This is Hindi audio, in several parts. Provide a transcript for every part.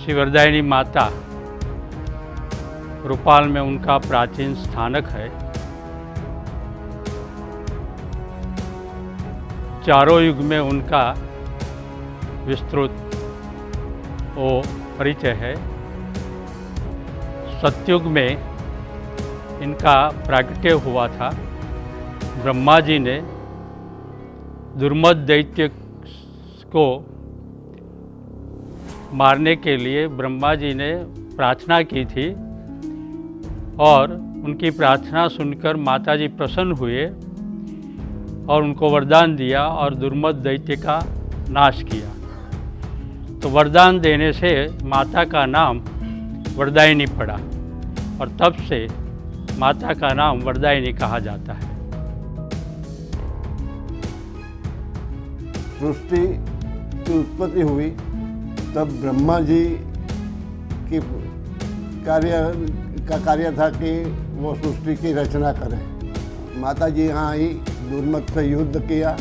श्री वरदायिनी माता रूपाल में उनका प्राचीन स्थानक है। चारों युग में उनका विस्तृत वो परिचय है। सतयुग में इनका प्राकट्य हुआ था। ब्रह्मा जी ने दुर्मद दैत्य को मारने के लिए ब्रह्मा जी ने प्रार्थना की थी और उनकी प्रार्थना सुनकर माता जी प्रसन्न हुए और उनको वरदान दिया और दुर्मद दैत्य का नाश किया। तो वरदान देने से माता का नाम वरदायिनी पड़ा और तब से माता का नाम वरदायिनी कहा जाता है। सृष्टि की उत्पत्ति हुई तब ब्रह्मा जी की कार्य था कि वो सृष्टि की रचना करें। माता जी यहाँ आई, दुर्मद से युद्ध किया,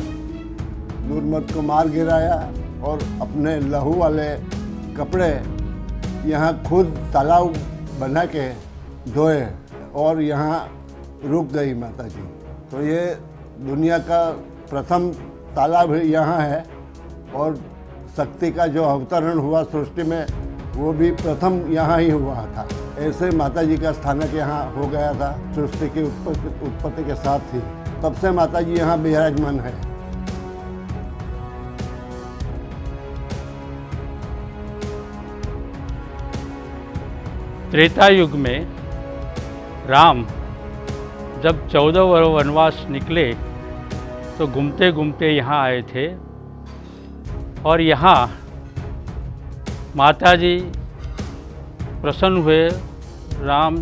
दुर्मद को मार गिराया और अपने लहू वाले कपड़े यहाँ खुद तालाब बना के धोए और यहाँ रुक गई माता जी। तो ये दुनिया का प्रथम तालाब यहाँ है और शक्ति का जो अवतरण हुआ सृष्टि में वो भी प्रथम यहाँ ही हुआ था। ऐसे माता जी का स्थानक यहाँ हो गया था सृष्टि की उत्पत्ति के साथ ही। तब से माता जी यहाँ विराजमान है। त्रेता युग में राम जब 14 वर्ष वनवास निकले तो घूमते घूमते यहाँ आए थे और यहाँ माता जी प्रसन्न हुए। राम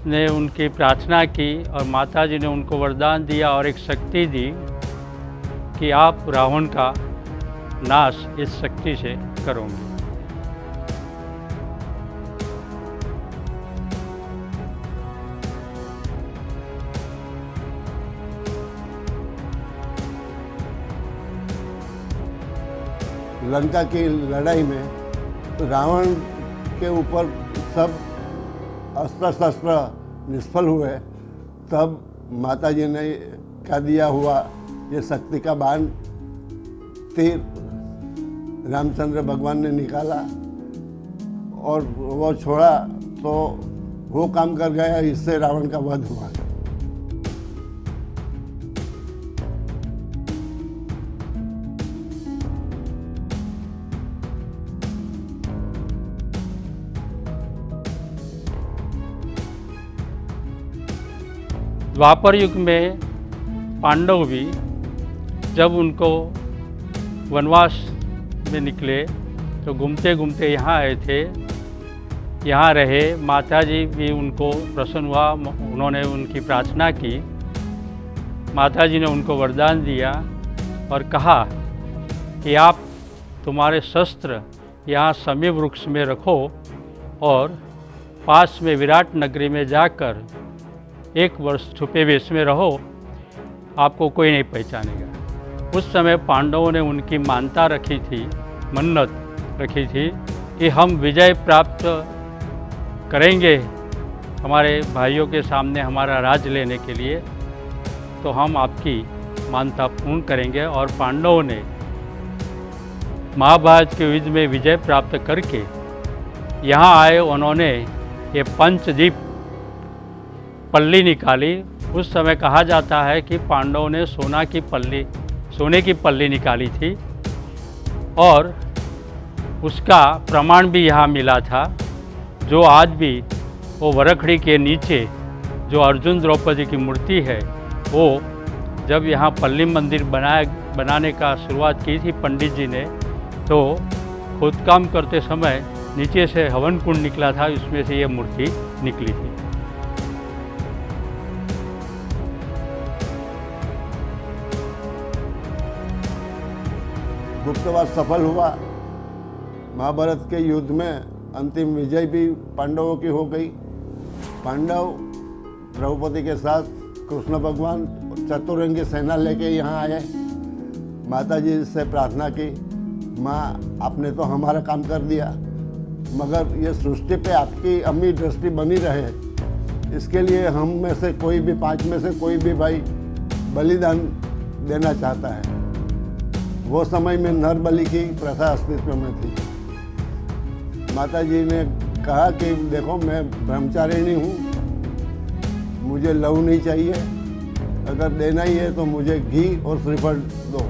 ने उनकी प्रार्थना की और माता जी ने उनको वरदान दिया और एक शक्ति दी कि आप रावण का नाश इस शक्ति से करोगे। लंका की लड़ाई में रावण के ऊपर सब अस्त्र शस्त्र निष्फल हुए, तब माता जी ने का दिया हुआ ये शक्ति का बाण तीर रामचंद्र भगवान ने निकाला और वो छोड़ा तो वो काम कर गया, इससे रावण का वध हुआ। द्वापर युग में पांडव भी जब उनको वनवास में निकले तो घूमते घूमते यहाँ आए थे, यहाँ रहे। माता जी भी उनको प्रसन्न हुआ, उन्होंने उनकी प्रार्थना की। माता जी ने उनको वरदान दिया और कहा कि आप तुम्हारे शस्त्र यहाँ समी वृक्ष में रखो और पास में विराट नगरी में जाकर 1 वर्ष छुपे वेश में रहो, आपको कोई नहीं पहचानेगा। उस समय पांडवों ने उनकी मानता रखी थी, मन्नत रखी थी कि हम विजय प्राप्त करेंगे हमारे भाइयों के सामने हमारा राज लेने के लिए, तो हम आपकी मानता पूर्ण करेंगे। और पांडवों ने महाभारत के युद्ध में विजय प्राप्त करके यहाँ आए। उन्होंने ये पंचदीप पल्ली निकाली। उस समय कहा जाता है कि पांडवों ने सोने की पल्ली निकाली थी और उसका प्रमाण भी यहाँ मिला था, जो आज भी वो वरखड़ी के नीचे जो अर्जुन द्रौपदी की मूर्ति है, वो जब यहाँ पल्ली मंदिर बनाने का शुरुआत की थी पंडित जी ने, तो खोदकाम करते समय नीचे से हवन कुंड निकला था, उसमें से ये मूर्ति निकली थी। गुप्तवास सफल हुआ। महाभारत के युद्ध में अंतिम विजय भी पांडवों की हो गई। पांडव द्रौपदी के साथ कृष्ण भगवान चतुरंगी सेना लेके यहाँ आए। माता जी से प्रार्थना की माँ आपने तो हमारा काम कर दिया, मगर ये सृष्टि पे आपकी अम्मी दृष्टि बनी रहे, इसके लिए हम में से कोई भी 5 में से कोई भी भाई बलिदान देना चाहता है। वो समय में नर बलि की प्रथा अस्तित्व में थी। माता जी ने कहा कि देखो मैं ब्रह्मचारिणी हूँ, मुझे लहू नहीं चाहिए, अगर देना ही है तो मुझे घी और श्रीफल दो।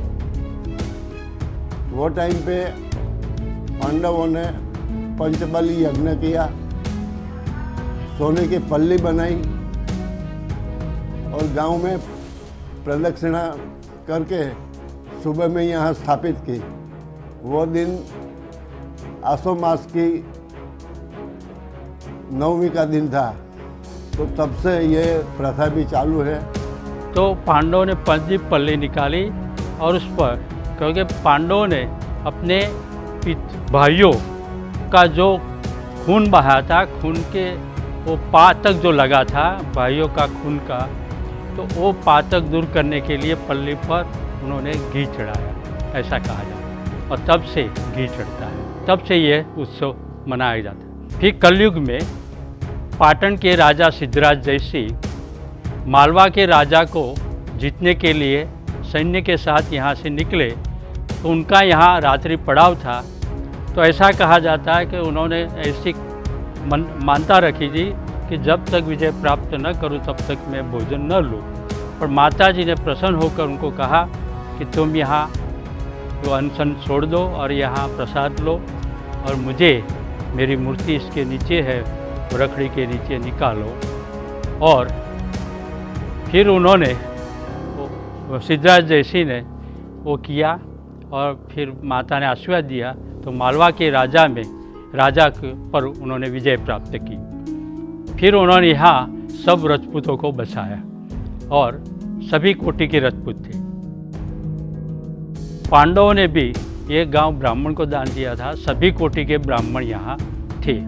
वो टाइम पे पांडवों ने पंचबली यज्ञ किया, सोने की पल्ली बनाई और गांव में प्रदक्षिणा करके सुबह में यहाँ स्थापित की। वो दिन आसो मास की 9वीं का दिन था, तो तब से ये प्रथा भी चालू है। तो पांडवों ने पंचदीप पल्ली निकाली और उस पर, क्योंकि पांडवों ने अपने भाइयों का जो खून बहाया था, खून के वो पातक जो लगा था भाइयों का खून का, तो वो पातक दूर करने के लिए पल्ली पर उन्होंने घी चढ़ाया, ऐसा कहा जाता है। और तब से घी चढ़ता है, तब से ये उत्सव मनाया जाता है। फिर कलयुग में पाटन के राजा सिद्धराज जयसी मालवा के राजा को जीतने के लिए सैन्य के साथ यहाँ से निकले, तो उनका यहाँ रात्रि पड़ाव था। तो ऐसा कहा जाता है कि उन्होंने ऐसी मानता रखी थी कि जब तक विजय प्राप्त न करूं तब तक मैं भोजन न लूं। पर माता जी ने प्रसन्न होकर उनको कहा कि तुम यहाँ वो अनशन छोड़ दो और यहाँ प्रसाद लो, और मुझे मेरी मूर्ति इसके नीचे है, रखड़ी के नीचे निकालो। और फिर उन्होंने सिद्धराज जयसी ने वो किया और फिर माता ने आशीर्वाद दिया, तो मालवा के राजा पर उन्होंने विजय प्राप्त की। फिर उन्होंने यहाँ सब राजपूतों को बसाया और सभी कोटि के राजपूत थे। पांडवों ने भी ये गांव ब्राह्मण को दान दिया था, सभी कोटि के ब्राह्मण यहाँ थे।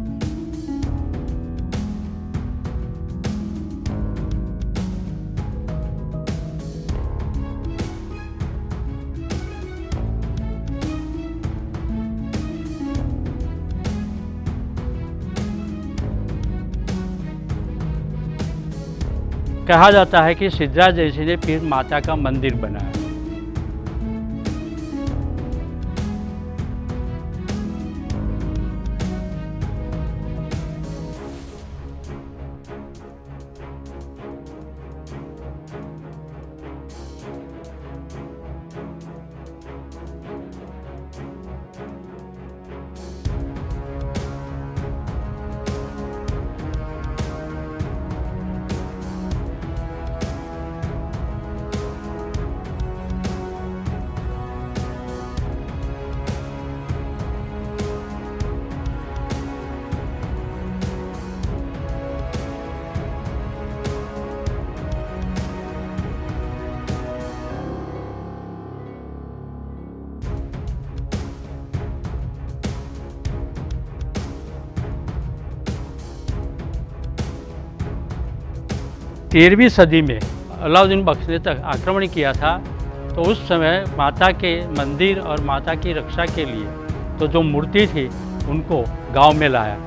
कहा जाता है कि सिद्धराज जयसी ने फिर माता का मंदिर बनाया। तेरहवीं सदी में अलाउद्दीन बख्श ने तक आक्रमण किया था, तो उस समय माता के मंदिर और माता की रक्षा के लिए तो जो मूर्ति थी उनको गांव में लाया।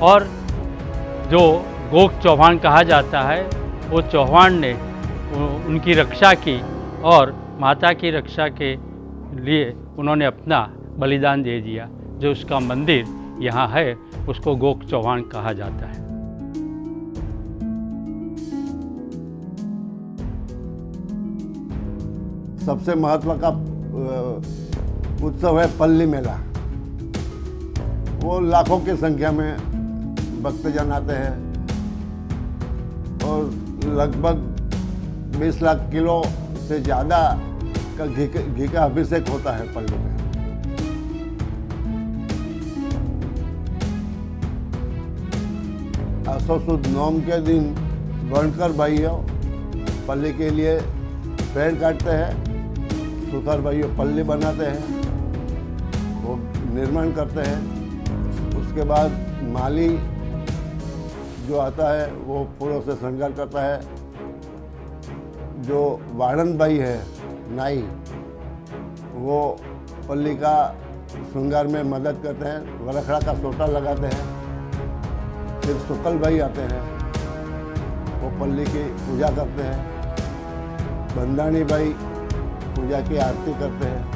और जो गोक चौहान कहा जाता है, वो चौहान ने उनकी रक्षा की और माता की रक्षा के लिए उन्होंने अपना बलिदान दे दिया। जो उसका मंदिर यहाँ है उसको गोक चौहान कहा जाता है। सबसे महत्व का उत्सव है पल्ली मेला। वो लाखों की संख्या में भक्तजन आते हैं और लगभग 20 लाख किलो से ज़्यादा का घी का अभिषेक होता है पल्ली में। आसो सुद नौम के दिन बनकर भाइयों पल्ली के लिए पेड़ काटते हैं, सुथार भाइयों पल्ली बनाते हैं, वो निर्माण करते हैं। उसके बाद माली जो आता है वो फूलों से श्रृंगार करता है। जो वाणन भाई है नाई, वो पल्ली का श्रृंगार में मदद करते हैं, वरखड़ा का सोटा लगाते हैं। फिर सुकल भाई आते हैं, वो पल्ली की पूजा करते हैं। बंदानी भाई पूजा की आरती करते हैं।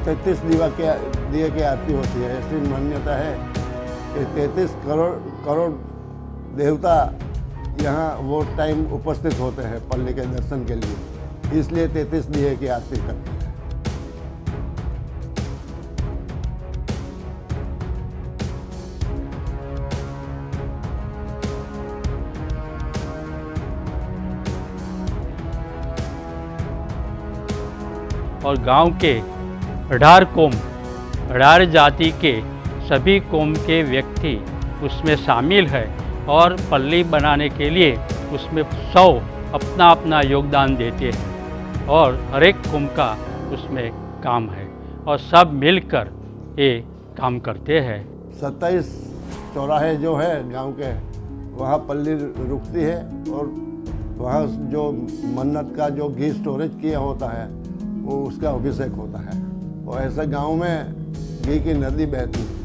तैतीस दिए की आरती होती है। ऐसी मान्यता है कि 33 करोड़ देवता यहाँ वो टाइम उपस्थित होते हैं पल्ली के दर्शन के लिए, इसलिए 33 दिए की आरती करते हैं। और गांव के 18 कौम, 18 जाति के सभी कौम के व्यक्ति उसमें शामिल है और पल्ली बनाने के लिए उसमें 100 अपना अपना योगदान देते हैं और हर एक कौम का उसमें काम है और सब मिलकर ये काम करते हैं। 27 चौराहे जो है गांव के, वहाँ पल्ली रुकती है और वहाँ जो मन्नत का जो घी स्टोरेज किया होता है वो उसका अभिषेक होता है। और ऐसे गांव में घी की नदी बहती है।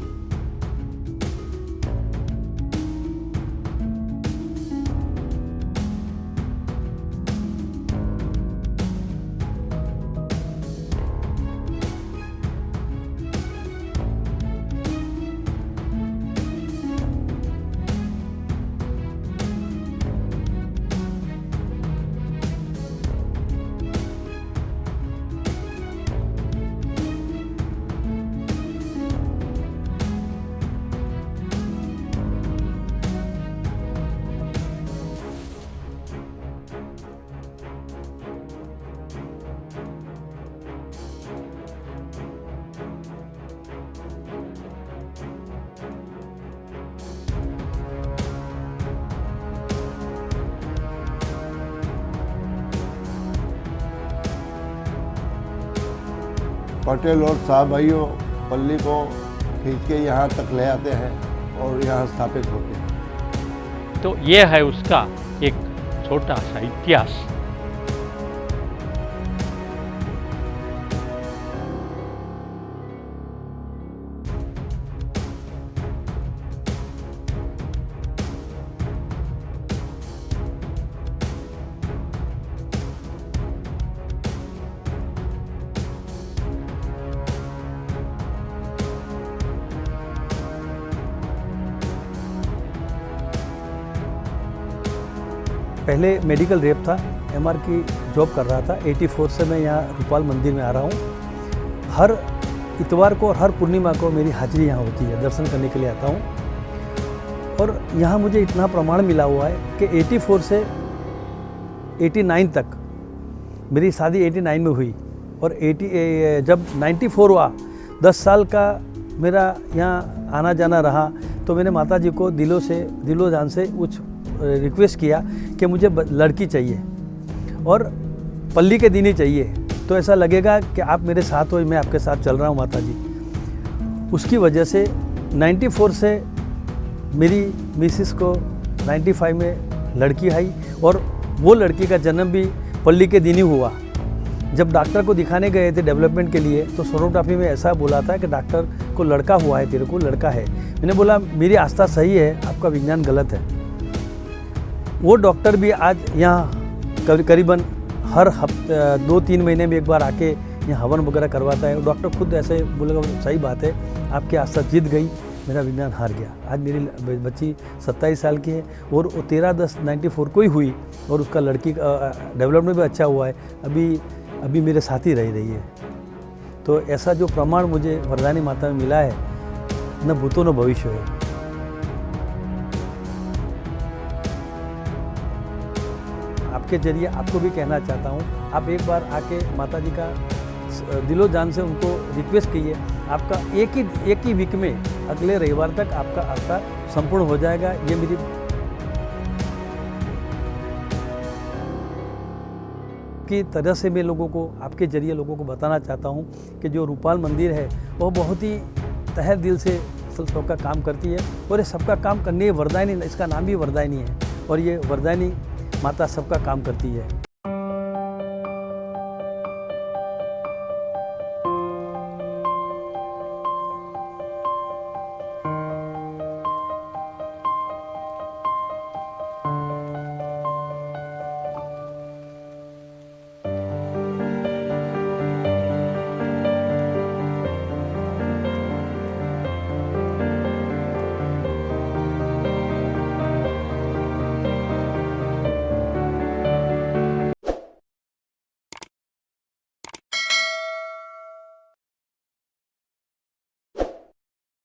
पटेल और शाह भाइयों पल्ली को खींच के यहाँ तक ले आते हैं और यहाँ स्थापित होते हैं। तो ये है उसका एक छोटा सा इतिहास। पहले मेडिकल रेप था, एमआर की जॉब कर रहा था। 84 से मैं यहाँ रूपाल मंदिर में आ रहा हूँ। हर इतवार को और हर पूर्णिमा को मेरी हाजिरी यहाँ होती है, दर्शन करने के लिए आता हूँ। और यहाँ मुझे इतना प्रमाण मिला हुआ है कि 84 से 89 तक, मेरी शादी 89 में हुई और जब 94 हुआ, 10 साल का मेरा यहाँ आना जाना रहा, तो मैंने माता जी को दिलो जान से कुछ रिक्वेस्ट किया कि मुझे लड़की चाहिए और पल्ली के दिन ही चाहिए, तो ऐसा लगेगा कि आप मेरे साथ हो, मैं आपके साथ चल रहा हूँ माता जी। उसकी वजह से 94 से मेरी मिसिस को 95 में लड़की आई और वो लड़की का जन्म भी पल्ली के दिन ही हुआ। जब डॉक्टर को दिखाने गए थे डेवलपमेंट के लिए, तो सोनोग्राफी में ऐसा बोला था कि डॉक्टर को लड़का हुआ है, तेरे को लड़का है। मैंने बोला मेरी आस्था सही है, आपका विज्ञान गलत है। वो डॉक्टर भी आज यहाँ करीबन हर 2-3 महीने में एक बार आके यहाँ हवन वगैरह करवाता है। डॉक्टर खुद ऐसे बोलेगा सही बात है, आपकी आस्था जीत गई, मेरा विज्ञान हार गया। आज मेरी बच्ची 27 साल की है और वो 13/10/94 को ही हुई और उसका लड़की डेवलपमेंट भी अच्छा हुआ है, अभी मेरे साथ ही रह रही है। तो ऐसा जो प्रमाण मुझे वरदानी माता में मिला है, न भूतो न भविष्य है। आपके जरिए आपको भी कहना चाहता हूँ, आप एक बार आके माता जी का दिलो जान से उनको रिक्वेस्ट कीजिए। आपका एक ही वीक में अगले रविवार तक आपका आस्था संपूर्ण हो जाएगा। ये मेरी आपकी तरह से मैं लोगों को, आपके ज़रिए लोगों को बताना चाहता हूँ कि जो रूपाल मंदिर है वह बहुत ही तहे दिल से सबका काम करती है, और ये सबका काम करने वरदायनी, इसका नाम भी वरदायनी है, और ये वरदायनी माता सबका काम करती है।